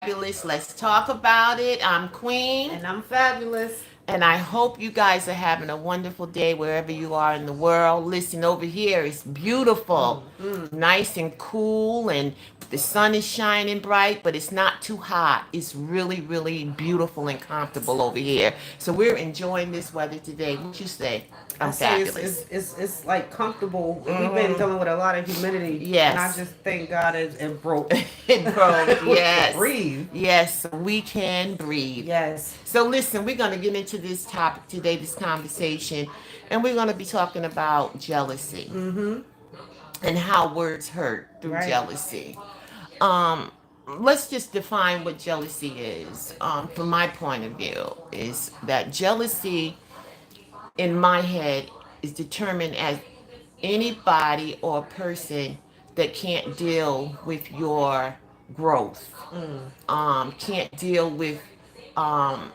Fabulous. Let's talk about it. I'm Queen. And I'm fabulous. And I hope you guys are having a wonderful day wherever you are in the world. Listen, over here it's beautiful, nice and cool, and the sun is shining bright, but it's not too hot. It's really, really beautiful and comfortable over here. So we're enjoying this weather today. What you say? I I'm say fabulous. it's like comfortable. We've been dealing with a lot of humidity. And I Yes. just thank God it broke. It broke. We can Yes. breathe. Yes, we can breathe. Yes. So listen, we're going to get into this topic today, this conversation, and we're going to be talking about jealousy and how words hurt through Right. jealousy. Um, let's just define what jealousy is. From my point of view, is that jealousy in my head is determined as anybody or person that can't deal with your growth, can't deal with um,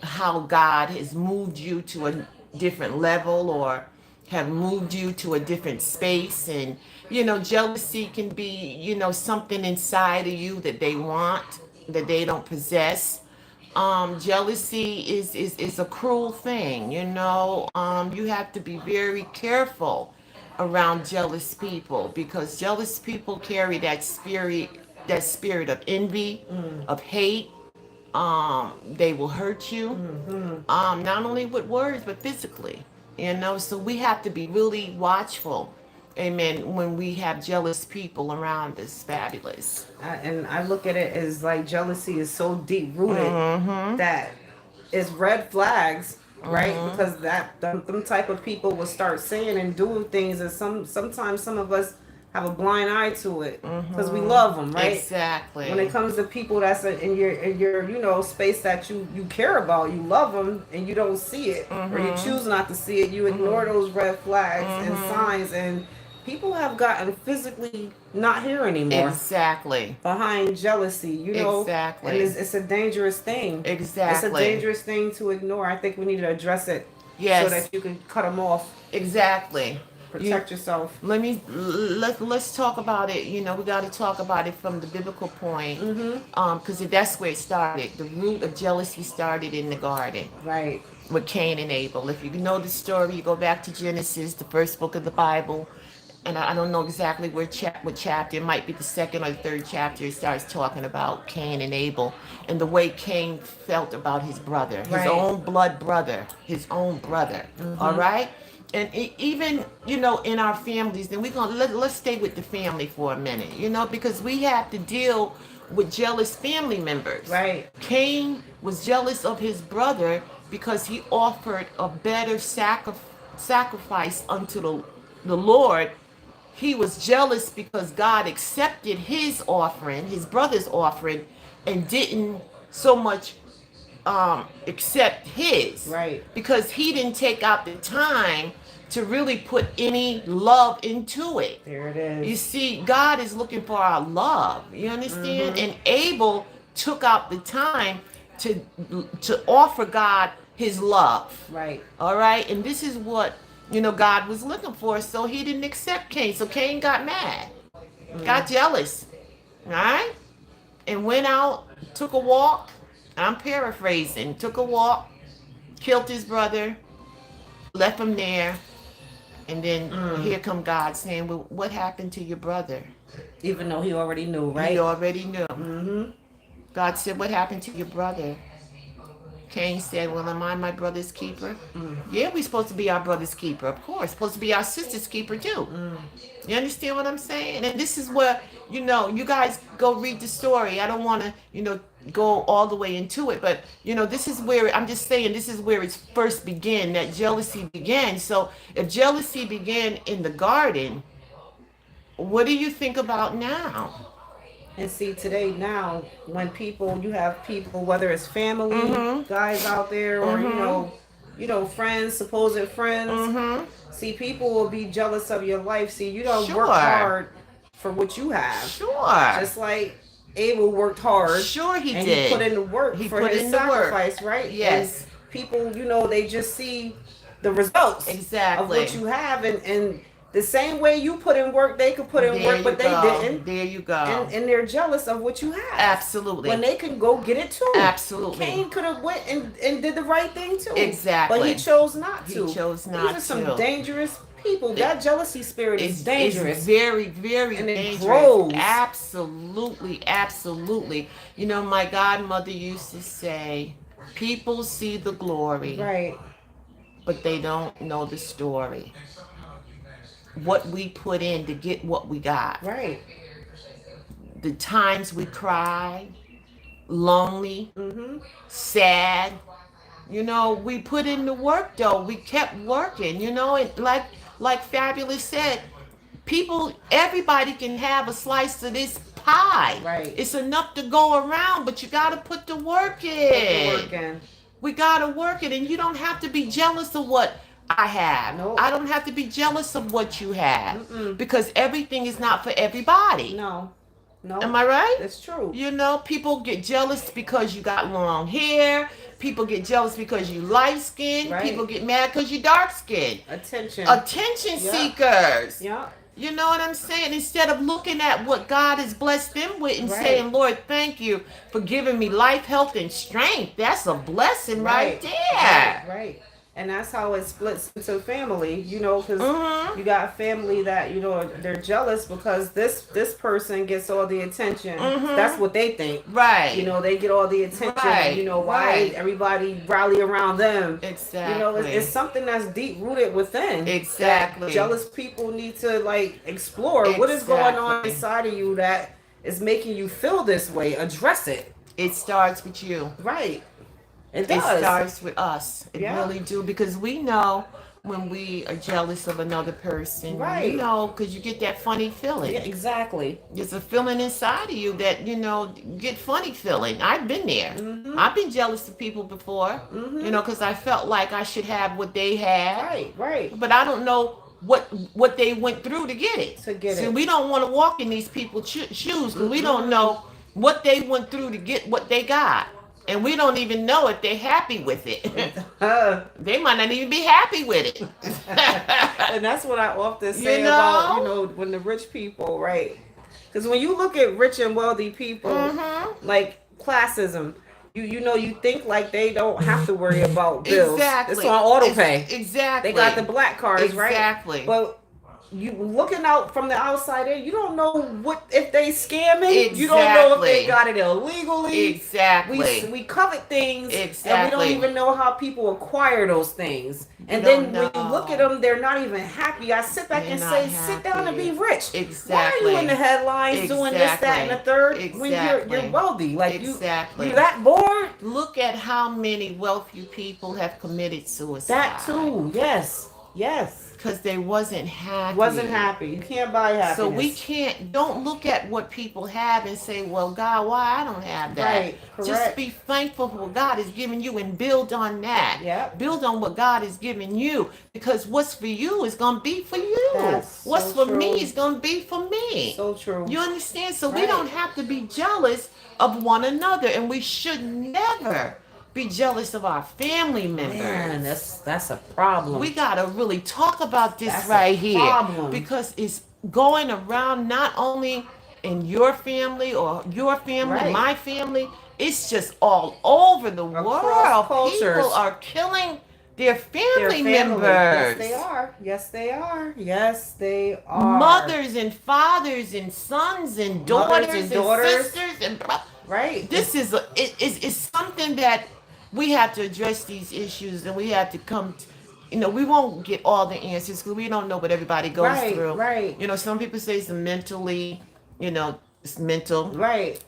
how God has moved you to a different level or have moved you to a different space. And, jealousy can be, something inside of you that they want, that they don't possess. Jealousy is a cruel thing, you have to be very careful around jealous people because jealous people carry that spirit of envy, of hate. They will hurt you, not only with words but physically. So we have to be really watchful, amen, when we have jealous people around us. Fabulous. And I look at it as like jealousy is so deep rooted that it's red flags, right? Because them type of people will start saying and doing things, and sometimes some of us have a blind eye to it because we love them, right? Exactly. When it comes to people that's in your space that you care about, you love them and you don't see it, or you choose not to see it, you ignore those red flags and signs, and people have gotten physically not here anymore Exactly. behind jealousy, Exactly. and it's a dangerous thing. It's a Exactly. dangerous thing to ignore. I think we need to address it so Yes. that you can cut them off, Exactly. You, protect yourself. let's talk about it. We got to talk about it from the biblical point, because that's where it started. The root of jealousy started in the garden Right. with Cain and Abel. If you know the story, you go back to Genesis, the first book of the Bible, and I don't know exactly what chapter. It might be the second or the third chapter. It starts talking about Cain and Abel and the way Cain felt about his brother, his Right. own blood brother, his own brother. All right. And even in our families, then we're gonna let's stay with the family for a minute, because we have to deal with jealous family members. Right. Cain was jealous of his brother because he offered a better sacrifice unto the Lord. He was jealous because God accepted his offering, his brother's offering, and didn't so much accept his, Right. because he didn't take out the time to really put any love into it. There it You is. see, God is looking for our love. You understand? And Abel took out the time to offer God his love. Right. All right, and this is what God was looking for. So he didn't accept Cain. So Cain got mad, got jealous, all right, and went out, took a walk. I'm paraphrasing. Took a walk, killed his brother, left him there, and then here come God saying, "Well, what happened to your brother?" Even though he already knew, He right? already knew. God said, "What happened to your brother?" Cain said, "Well, am I my brother's keeper?" Yeah, we're supposed to be our brother's keeper, of course. Supposed to be our sister's keeper too. You understand what I'm saying? And this is where, you guys go read the story. I don't want to, go all the way into it, but, this is where, I'm just saying, this is where it first began, that jealousy began. So if jealousy began in the garden, what do you think about now? And see, today now, when you have people, whether it's family, guys out there, or friends, supposed friends. See, people will be jealous of your life. See, you don't work Sure. hard for what you have. Sure. Just like Abel worked hard. Sure he and did. he put in the work He for put his in the work. sacrifice, right? Yes. And people, they just see the results of Exactly. what you have, and The same way you put in work, they could put in There work, you but they go. didn't. There you go. And they're jealous of what you have. When Absolutely. they can go get it too. Absolutely. Cain could have went and did the right thing too. But he Exactly. chose not He to. chose These are not some to. dangerous people. It- That jealousy spirit is it's dangerous. very, very And it dangerous. grows. Absolutely, absolutely. You know, my godmother used to say, people see the glory, Right. but they don't know the story. What we put in to get what we got. Right. The times we cried, lonely, Mm-hmm. sad. You know, we put in the work though. We kept working, you know, and like Fabulous said, people, everybody can have a slice of this pie. Right. It's enough to go around, but you got to put the work Put the in. work in. We got to work it, and you don't have to be jealous of what I have. Nope. I don't have to be jealous of what you have Mm-mm. because everything is not for everybody. No. No. Am I right? It's true. You know, people get jealous because you got long hair. People get jealous because you light skinned. Right. People get mad because you dark skinned. Attention. Attention Yeah. seekers. Yeah. You know what I'm saying? Instead of looking at what God has blessed them with and Right. saying, Lord, thank you for giving me life, health, and strength. That's a blessing right there. Right. And that's how it splits into family, you know, because Mhm. you got family that, you know, they're jealous because this person gets all the attention. Mhm. That's what they think. Right. You know, they get all the attention. Right, You know, why right. everybody rally around them. Exactly. You know, it's something that's deep rooted within. Exactly. That jealous people need to like explore what is going on Exactly. inside of you that is making you feel this way. Address it. It starts with you. Right. It It does. starts with us. It Yeah. really do because we know when we are jealous of another person. Right. You know, because you get that funny feeling. Yeah, exactly. There's a feeling inside of you that, you know, get funny feeling. I've been there. Mhm. I've been jealous of people before, Mhm. you know, because I felt like I should have what they had. Right. But I don't know what they went through to get it. To get See, it. we don't want to walk in these people's shoes because we don't Mm-mm. know what they went through to get what they got. And we don't even know if they're happy with it. They might not even be happy with it. And that's what I often say You about, know? you know, when the rich people, right? Because when you look at rich and wealthy people, Mhm. like classism, you know, you think like they don't have to worry about bills. Exactly. It's on auto pay. Exactly. They got the black cards, right? Exactly. But you looking out from the outside in, you don't know what if they scamming. You don't know if they Exactly. got it illegally. Exactly. We covet things, and we Exactly. don't even know how people acquire those things. And You then don't when you look know. at them, they're not even happy. I sit back They're and not say, sit down and happy. be rich. Why are Exactly. you in the headlines doing this, that, and the third when you're Exactly. wealthy? Like Exactly. you're that bored. Look at how many wealthy people have committed suicide. That too. Yes. Because they wasn't happy. Wasn't happy. You can't buy happiness. So we don't look at what people have and say, well, God, why I don't have that? Right, Just correct. be thankful for what God has given you and build on that. Yep. Build on what God has given you because what's for you is going to be for you. That's What's so for me true. is going to be for me. So true. You understand? So we Right. don't have to be jealous of one another and we should never be jealous of our family members. Man, that's a problem. We gotta really talk about this That's a right here problem. because it's going around not only in your family or your family, Right. my family. It's just all over the Across world. cultures. People are killing their Their family Yes, members. they are. Yes, they are. Yes, they are. Mothers and fathers and sons and Mothers daughters and, and daughters. sisters and Right. this is it's something that we have to address these issues and we have to come you know we won't get all the answers because we don't know what everybody goes Right, through. right. You know, some people say it's mentally, you know, it's mental. Right.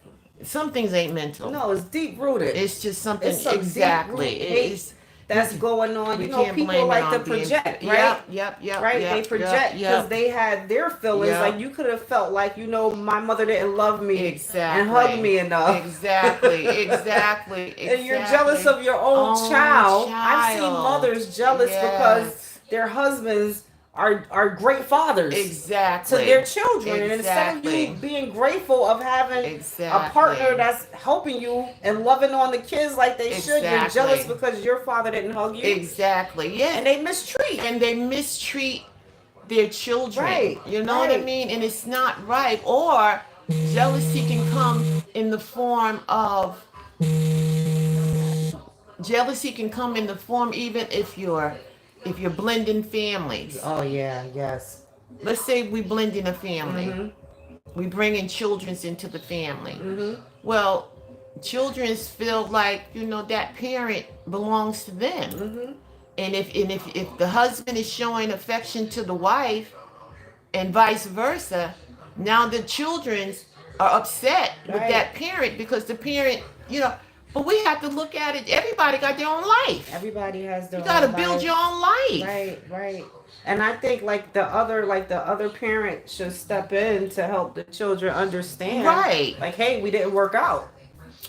Some things ain't mental. No, it's deep rooted. It's just something It's some exactly deep-rooted hate it's That's going on. we You know, can't blame people it like on to being project, right? Yep, Right, yep, they yep, project because yep. they had their feelings. Yep. Like you could have felt like, you know, my mother didn't love me Exactly. and hug me enough. Exactly. And you're jealous of your own child. I've seen mothers jealous because Yes. their husbands are great fathers Exactly. to their children. And instead of Exactly. you being grateful of having Exactly. a partner that's helping you and loving on the kids like they should, you're Exactly. jealous because your father didn't hug you. Exactly. Yeah. And they mistreat. And they mistreat their children. Right, You know what I right. mean? And it's not right. Or jealousy can come in the form of jealousy can come in the form even if you're blending families. Oh yeah, yes. Let's say we blend in a family. Mhm. We bring in children's into the family. Mhm. Well, children's feel like, that parent belongs to them. Mhm. And if the husband is showing affection to the wife and vice versa, now the children's are upset with Right. that parent because the parent, but we have to look at it. Everybody got their own life. Everybody has You their got to own build life. your own life. Right, right. And I think like the other parent should step in to help the children understand, Right. like, hey, we didn't work out.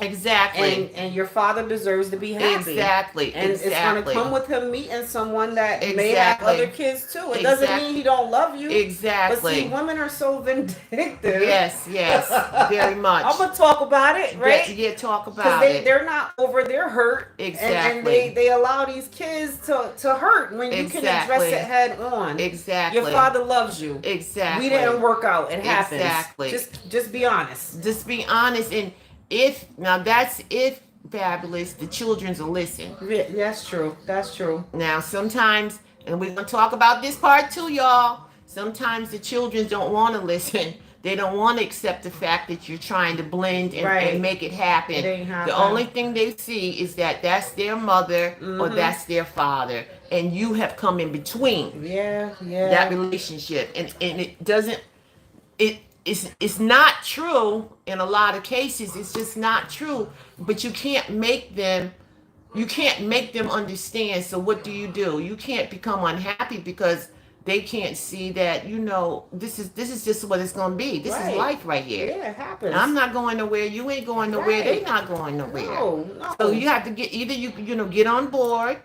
Exactly. And your father deserves to be happy. Exactly. And it's gonna Exactly. come with him meeting someone that may have Exactly. other kids too. It doesn't Exact- mean he don't love you. But see, Exactly. women are so vindictive. Yes, yes, very much. I'm gonna talk about it, right? Yeah, talk Because about they, it. they're not over their hurt. And Exactly. they allow these kids to hurt when you can address Exactly. it head on. Exactly. Your father loves you. Exactly. We didn't work out. It happens. Exactly. Just be honest. Just be honest. And if, now that's if, Fabulous, the children's will listen. Yeah, that's true. That's true. Now, sometimes, and we're going to talk about this part too, y'all. Sometimes the children don't want to listen. They don't want to accept the fact that you're trying to blend and, Right. and make it happen. It ain't happen. The only thing they see is that that's their mother or that's their father. And you have come in between Yeah, yeah. that relationship. And it doesn't, it's not true in a lot of cases. It's just not true. But you can't make them understand. So what do? You can't become unhappy because they can't see that, this is just what it's gonna be. This is Right. life right here. Yeah, it happens. I'm not going nowhere. You ain't going nowhere. They Right. not going nowhere. No. So you have to get either get on board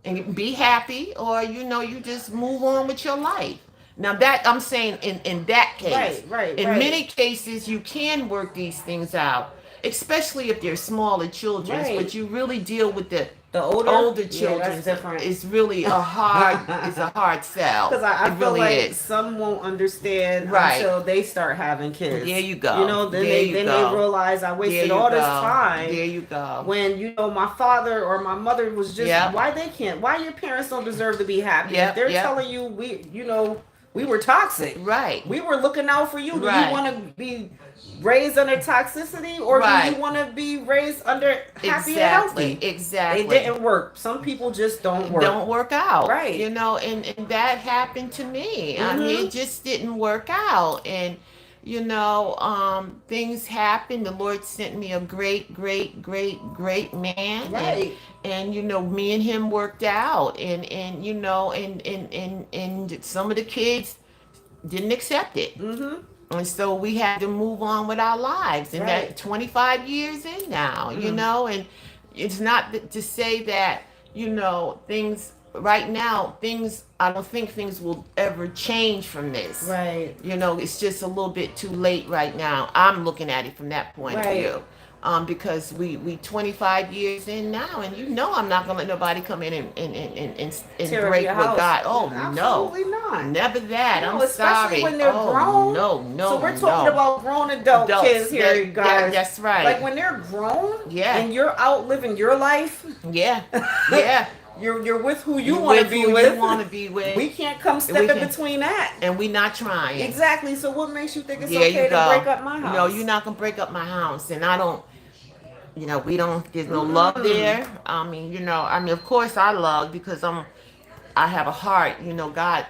and be happy, or you just move on with your life. Now that I'm saying in that case, Right, in right. many cases you can work these things out, especially if they're smaller children. Right. But you really deal with the The older, older yeah, children. that's different. It's really it's a hard sell. Because I It feel really like is. some won't understand Right. until they start having kids. There you go. You know, then There they you then go. they realize I There wasted you all this go. time. There you go. When my father or my mother was just Yep. why your parents don't deserve to be happy. Yep, If they're yep. telling you we were toxic. Right. We were looking out for you. Do Right. you want to be raised under toxicity, or do Right. you want to be raised under happy Exactly. and healthy? Exactly. It didn't work. Some people just don't work. Don't work out. Right. And that happened to me. I mean, Mhm. it just didn't work out. And, things happened. The Lord sent me a great, great, great, great man. Right. And me and him worked out. And some of the kids didn't accept it. Mm-hmm. And so we had to move on with our lives. And Right. that 25 years in now, and it's not to say that, things right now, I don't think things will ever change from this. Right. It's just a little bit too late right now. I'm looking at it from that point of Right. view. Because we 25 years in now, and I'm not gonna let nobody come in and Tear up break your what house. God. Oh Absolutely no, not. never that. No, I'm especially sorry. when they're oh grown. no. So we're talking about grown adult Adults. kids here, you guys. That's right. Like when they're grown, Yeah. and you're out living your life, yeah, yeah. you're with who you You're want to with be who with. You want to be with. We can't come step We in can- between that. And we not trying. Exactly. So what makes you think it's There okay you go. to break up my house? No, you're not gonna break up my house, and I don't. We don't. There's no love there. I mean, of course I love because I have a heart. God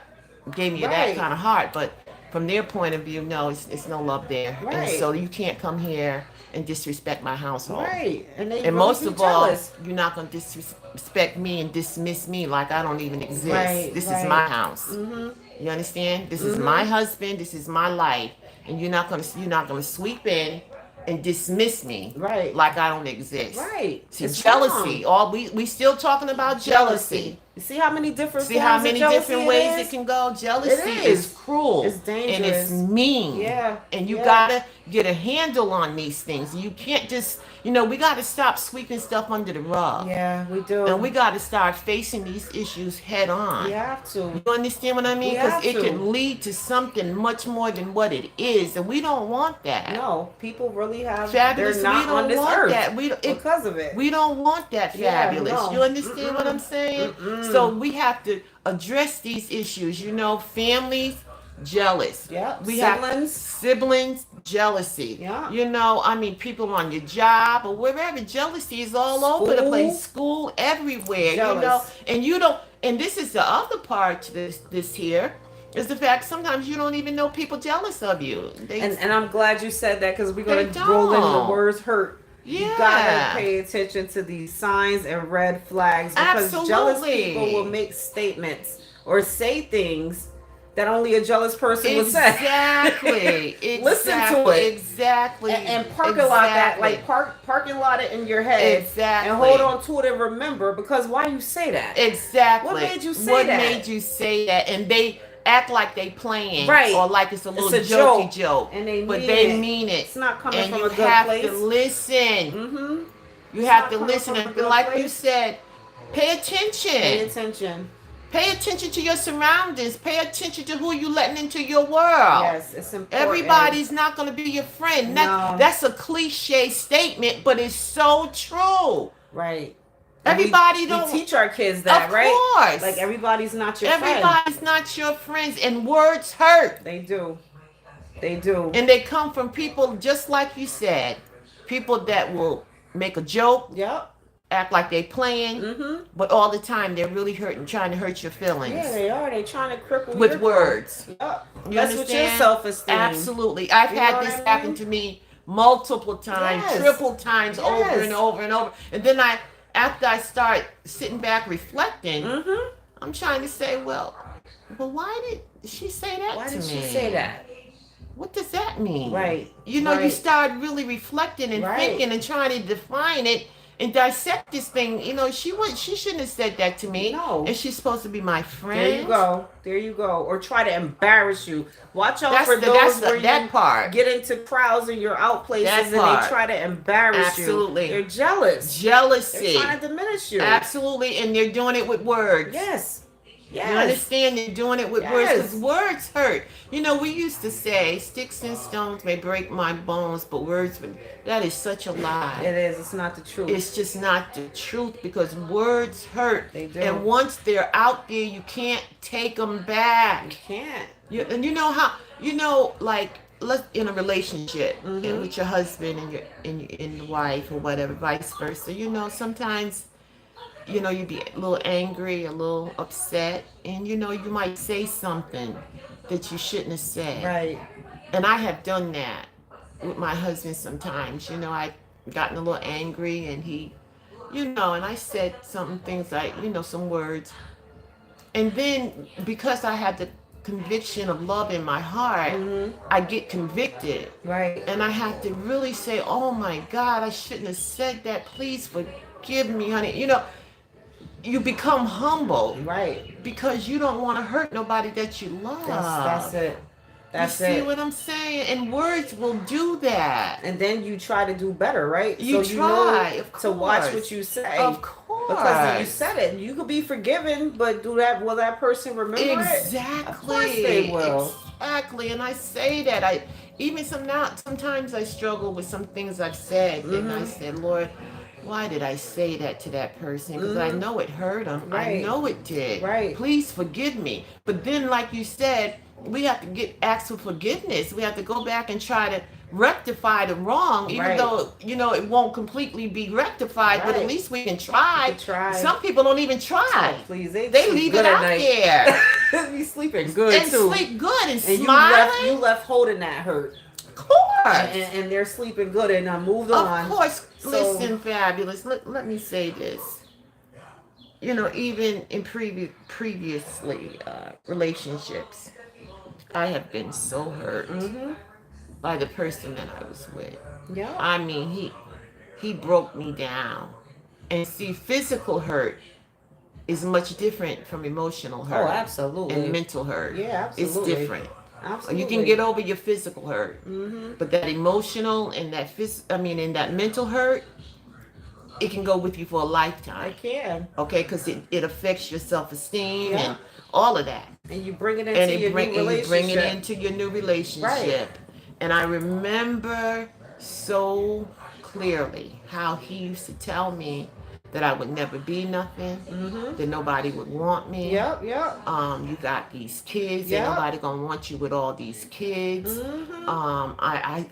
gave me Right. that kind of heart, but from their point of view, no, it's no love there, and Right. so you can't come here and disrespect my household. Right. And they And really most be of all, jealous. you're not gonna disrespect me and dismiss me like I don't even exist. Right, This right. is my house. Mm-hmm. You understand? This is my husband. This is my life, and you're not gonna sweep in and dismiss me Right. like I don't exist. Right. See, It's jealousy. wrong. We still talking about jealousy. You see how many different See how forms of many jealousy different it ways is? it can go? It Jealousy is is. cruel It's and it's dangerous. mean. Yeah. And you Yeah. gotta get a handle on these things. You can't just, we gotta stop sweeping stuff under the rug. Yeah, we And we do. gotta start facing these issues head We on. have to. You understand what I We mean? Because have it to. can lead to something much more than what it is. And we don't want that. No, people really have. They're Fabulous, we not on don't this want earth that. because of it. We don't want that, Yeah. Fabulous. You No. understand what I'm Mm-mm. saying? So Mm-mm. we have to address these issues. Families jealous. Yep. We have Siblings. siblings jealousy. Yeah. People on your job or wherever. Jealousy is all over the place. School. School, everywhere. Jealous. And you don't. And this is the other part to this here is the fact sometimes you don't even know people jealous of you. And I'm glad you said that because we're They gonna roll in the don't. words hurt. You gotta Yeah. pay attention to these signs and red flags because jealous people will Absolutely. make statements or say things that only a jealous person would say. Exactly. Listen to it Exactly. and parking lot that, Exactly. like parking lot it in your head Exactly. and hold on to it and remember because why you say that? Exactly. What made you say What that? made you say that? And they act like they playing Right. or like it's a little It's a jokey joke, joke. and they But mean they it. mean it. It's not coming And from you a good have place. to listen. Mm-hmm. You It's have not to coming listen. from a And good like you place. said, pay Pay attention. attention. Pay attention to your surroundings. Pay attention to who you letting into your world. Yes, it's important. Everybody's not going to be your friend. No. That's a cliche statement, but it's so true. Right. Everybody we don't. teach our kids that, Of right? course. Like everybody's not your friend. Everybody's not your friends, and words hurt. They do. They do. And they come from people just like you said, people that will make a joke, Yep. act like they playing, Mm-hmm. but all the time they're really hurting, trying to hurt your feelings Yeah, they are. They trying to cripple with your words. Yep. You That's what your understand? self-esteem. Absolutely. I've You know had what this I mean? happen to me multiple times, Yes. triple times, over Yes. and over and over. And then after I start sitting back reflecting, Mm-hmm. I'm trying to say, well, why did she say that Why to did me? she say that? What does that mean? Right. You Right. start really reflecting and Right. thinking and trying to define it and dissect this thing. She shouldn't have said that to me. No. And she's supposed to be my friend. There you go. There you go. Or try to embarrass you. Watch out That's for those where that you part. get into crowds and you're out places That and part. they try to embarrass Absolutely. you. They're jealous. Jealousy. They're trying to diminish you. Absolutely. And they're doing it with words. Yes. Yes. You understand? They're doing it with words Yes. because words hurt. We used to say, sticks and stones may break my bones, but words, that is such a lie. It is. It's not the truth. It's just not the truth because words hurt. They do. And once they're out there, you can't take them You back. can't. And you know how, like, let's in a relationship Mhm. with your husband and the wife or whatever, vice versa. Sometimes you'd be a little angry, a little upset, and you might say something that you shouldn't have said. Right. And I have done that with my husband sometimes. I've gotten a little angry and and I said things like, some words. And then because I have the conviction of love in my heart, Mhm. I get convicted. Right. And I have to really say, oh my God, I shouldn't have said that. Please forgive me, honey. You become humble Right. because you don't want to hurt nobody that you love. That's it. That's you see it. what I'm saying? And words will do that. And then you try to do better, right? You so try, you know of to watch course. what you say. Of course. Because you said it. You could be forgiven, but will that person remember it? Exactly. Of course they will. Exactly. And I say that. Sometimes I struggle with some things I've said. And I said, Lord, why did I say that to that person? Because I know it hurt them. I Right. know it did. Right. Please forgive me. But then, like you said, we have to ask for forgiveness. We have to go back and try to rectify the wrong, even Right. though it won't completely be rectified. But at Right. least we can try. We can try. Some people don't even try. Please, They sleep leave good it at out night. there Be sleeping good and too. sleep good and And smiling. you left holding that hurt. Of course. And they're sleeping good and I moved on. Of course. So- Listen, Fabulous. Let me say this. Even in previously relationships, I have been so hurt Mm-hmm. by the person that I was with. Yeah. I mean, he broke me down. And see, physical hurt is much different from emotional Oh, hurt and absolutely. mental hurt. Yeah, It's absolutely. different. You can Absolutely. get over your physical hurt, Mm-hmm. but that emotional and and that mental hurt, it can go with you for a lifetime. It can. Okay, because it affects your self-esteem Yeah. and all of that, And you bring it into your new and you bring it relationship. into your new Right. relationship. And I remember so clearly how he used to tell me that I would never be nothing, Mm-hmm. that nobody would want me. Yep, yep. You got these kids, ain't Yep. nobody gonna want you with all these kids. Mm-hmm.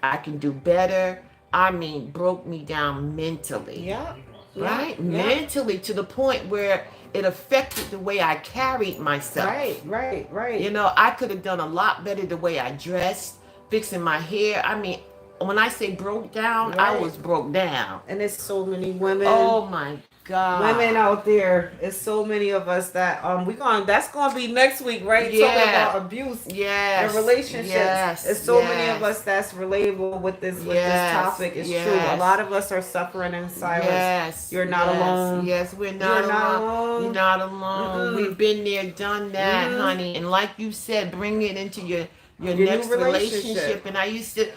I can do better. I mean, broke me down mentally, Yep. Yep. right? Yep. Mentally, to the point where it affected the way I carried myself. Right, right, right. You know, I could have done a lot better the way I dressed, fixing my hair. I mean, when I say broke down, I Right. was broke down. And there's so many women. Oh my Women God. out there, it's so many of us that we going that's gonna be next week, right? Talking Yeah. about abuse and Yes. relationships. There's Yes. so many of Yes. us that's relatable with this Yes. topic. It's true. A Yes. lot of us are suffering in silence. Yes. You're not Yes. alone. Yes, we're You're not not alone. You're alone. not alone. Mm-mm. We've been there, done that, Mm-hmm. honey. And like you said, bring it into your Your new next relationship. relationship. And I used to,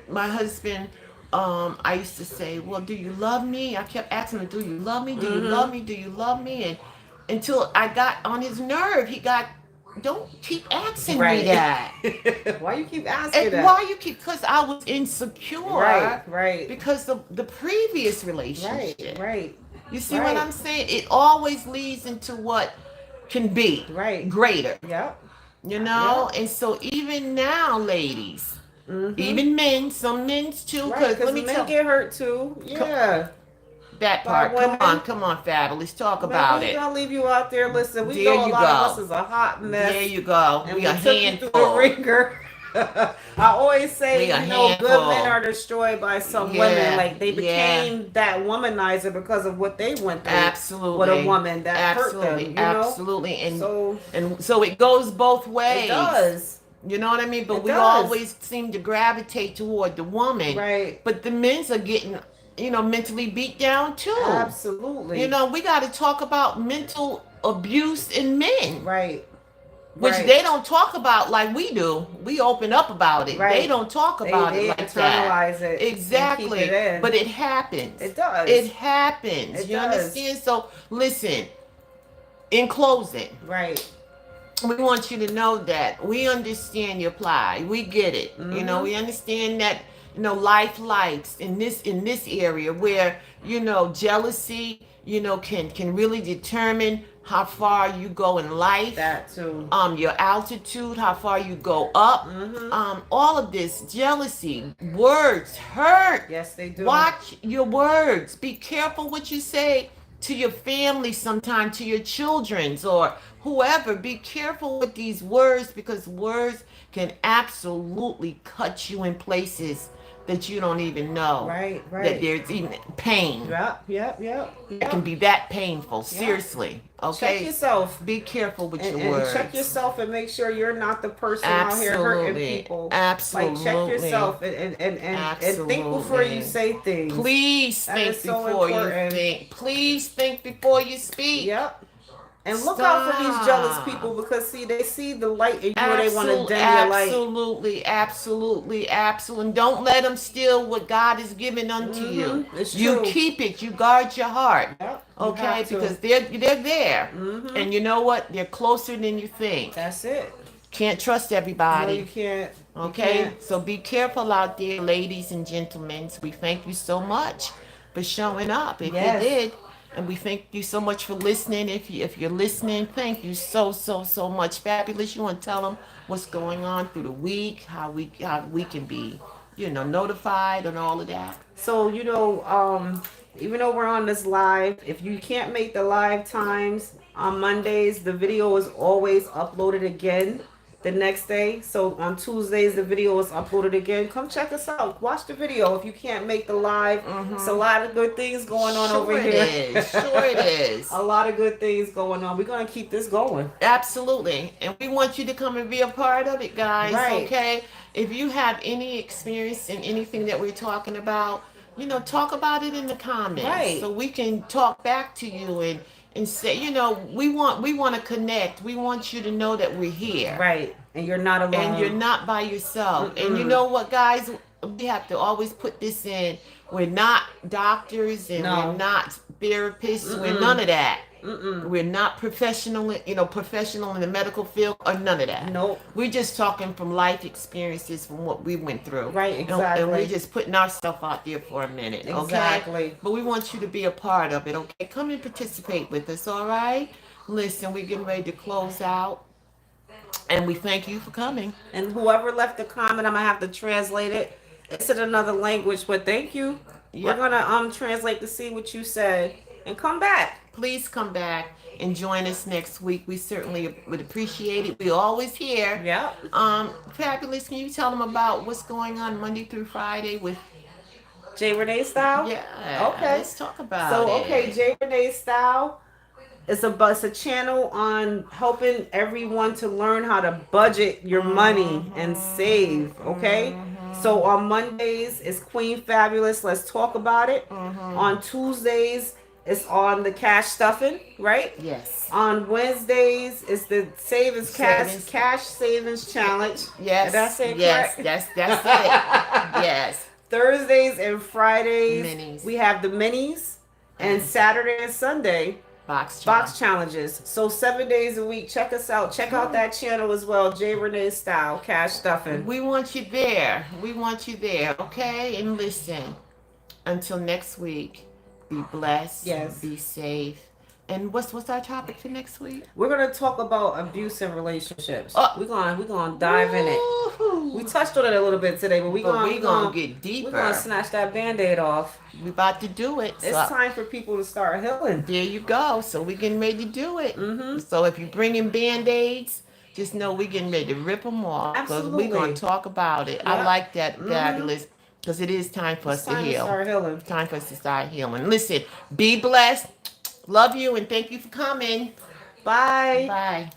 my husband, I used to say, well, do you love me? I kept asking him, do you love me? Do you love Mm-hmm. me? Do you love me? And until I got on his nerve, he got, don't keep asking me Right. that. Why you keep asking And that? why you keep, because I was Right, insecure right. because of the previous Right, relationship. right, You see what right, I'm saying? It always leads into what can be right. greater, Yep, you know? yep. And so even now, ladies, Mm-hmm. even men, some men's too, Right, because because let me men tell get hurt too. Yeah, that by part. women. Come on, Fabulous. Talk Man, about we ain't it. gonna leave you out there. Listen, we There know a you lot of us go. is a hot There mess, you go. and We we a took you through the handful. ringer. I always We a say, good men are handful. destroyed by some women. Yeah, Like they yeah. became that womanizer because of what they went through with a Absolutely. woman that hurt Absolutely. them. Absolutely. So And so it goes both it ways. does. You know what I mean? But It we does. always seem to gravitate toward the woman. Right. But the men's are getting, mentally beat down too. Absolutely. We got to talk about mental abuse in men, Right. which Right. they don't talk about like we do. We open up about it. They Right. don't talk They about it they like that. internalize it and keep it Exactly. in. But it happens. It does. It happens. It You does. understand? So listen, in closing, Right. we want you to know that we understand your plight. We get it. Mm-hmm. We understand that life likes in this area where jealousy can really determine how far you go in life. That too. Your altitude, how far you go up. Mm-hmm. All of this jealousy, words hurt. Yes, they do. Watch your words. Be careful what you say to your family sometime, to your children's or whoever. Be careful with these words because words can absolutely cut you in places that you don't even know Right, that right. there's even pain. Yep, yep, yep, It can yep. be that painful. Yep. Seriously. Check Okay? yourself Be careful with your and words. check yourself and make sure you're not the person out here hurting Absolutely. people. Absolutely. Like check yourself and think before you Absolutely. say things. Please That think is so before you important. think. Please think before you speak. Yep. And look out for these jealous Stop. people because they see the light in you and they want to dim your light. Absolutely, absolutely, absolutely. And don't let them steal what God has given unto you. It's You true. keep it. You guard your heart. Yep. You Okay, have to. because they're there. Mhm. And you know what? They're closer than you think. That's it. Can't trust No, everybody. you can't. You Okay, can't. so be careful out there, ladies and gentlemen. We thank you so much for showing up. If Yes. you did, and we thank you so much for listening. If you're listening, thank you so much. Fabulous. You want to tell them what's going on through the week, how we can be, notified and all of that. So, even though we're on this live, if you can't make the live times on Mondays, the video is always uploaded again the next day. So on Tuesdays, the video is uploaded again. Come check us out. Watch the video if you can't make the live. It's a lot of good things going on Sure over it here. is. Sure it is. A lot of good things going on. We're going to keep this going. Absolutely. And we want you to come and be a part of it, guys. Right. Okay? If you have any experience in anything that we're talking about, talk about it in the comments. Right. So we can talk back to you and say, we want to connect. We want you to know that we're here, Right. And you're not and you're alone. not by yourself. And you Mm-mm. know what, guys? We have to always put this in. We're not doctors and we're No. not therapists. We're none Mm-mm. of that. Mm-mm. We're not professional in the medical field or none of that. Nope. We're just talking from life experiences from what we went through. Right, And we're exactly. just putting ourselves out there for a minute, okay? Exactly. But we want you to be a part of it, okay? Come and participate with us, all right? Listen, we're getting ready to close out, and we thank you for coming. And whoever left the comment, I'm gonna have to translate it. It's in another language, but thank you. We're Yep. gonna translate to see what you said and come back. Please come back and join us next week. We certainly would appreciate it. We're always here. Yep. Fabulous. Can you tell them about what's going on Monday through Friday with? J Renee style. Yeah, Okay. let's talk about So okay, it. J Renee style. It's a channel on helping everyone to learn how to budget your money and save. Okay. So on Mondays it's Queen Fabulous. Let's talk about it. On Tuesdays it's on the cash stuffing, right? Yes. On Wednesdays it's the savings Savings. cash savings challenge. Yes. Did I say it Yes. correct? That's it. Yes. Thursdays and Fridays Minis. we have the minis, and Saturday and Sunday Box box challenge. challenges. So 7 days a week. Check us out. Check out that channel as well. J Renee style cash stuffing. We want you there. We want you there. Okay. And listen. Until next week. Be blessed. Yes. Be safe. And what's our topic for next week? We're gonna talk about abuse in relationships. Oh. We're gonna dive in it. Woo-hoo. We touched on it a little bit today, but But we gonna get deeper. we're gonna snatch that band-aid off. We about to do it. It's So time for people to start healing. there you go. So we getting ready to do it. Mm-hmm. So if you bring in band-aids, just know we getting ready to rip them off. Because we Absolutely. gonna talk about it. I Yep. like that, Mhm. Fabulous. Because it is time for It's us to time to heal. start healing. Time for us to start healing. Listen, be blessed. Love you and thank you for coming. Bye. Bye.